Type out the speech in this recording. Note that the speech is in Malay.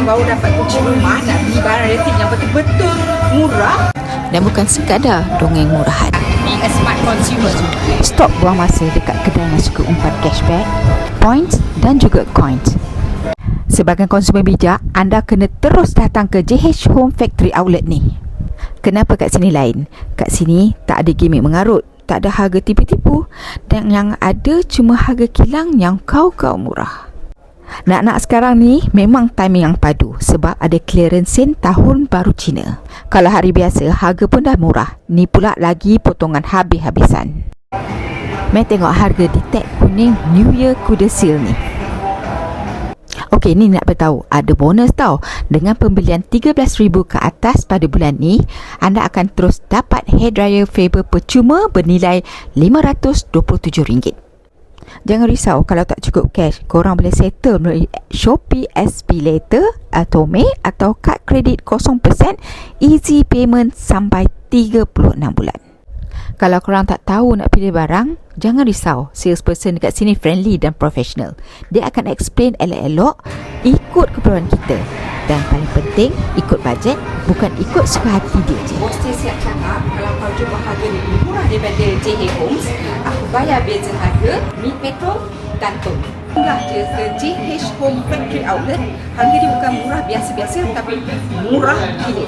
yang baru dapat kunci rumah nak beli barang elektrik yang betul-betul murah. Dan bukan sekadar dongeng murahan. Be a smart consumer. Stop buang masa dekat kedai yang suka umpat cashback, points dan juga coins. Sebagai konsumen bijak, anda kena terus datang ke JH Home Factory Outlet ni. Kenapa kat sini lain? Kat sini tak ada gimmick mengarut, tak ada harga tipu-tipu, dan yang ada cuma harga kilang yang kau-kau murah. Nak-nak sekarang ni memang timing yang padu sebab ada clearance sale tahun baru Cina. Kalau hari biasa harga pun dah murah, ni pula lagi potongan habis-habisan. Mari tengok harga di tag kuning New Year Kuda Sale ni. Okey, ni nak beritahu ada bonus tau. Dengan pembelian RM13,000 ke atas pada bulan ni, anda akan terus dapat hairdryer Faber percuma bernilai RM527. Jangan risau kalau tak cukup cash, korang boleh settle melalui Shopee SB Later, Atome atau kad kredit 0% easy payment sampai 36 bulan. Kalau korang tak tahu nak pilih barang, jangan risau, salesperson dekat sini friendly dan professional. Dia akan explain elok-elok, ikut keperluan kita. Dan paling penting, ikut bajet, bukan ikut suka hati dia je. Bos dia siap cakap, kalau kau jumpa harga lebih murah daripada JH Homes, aku bayar beza harga mi petrol dan tol. Inilah je ke JH Home Factory Outlet. Harga dia bukan murah biasa-biasa tapi murah gila.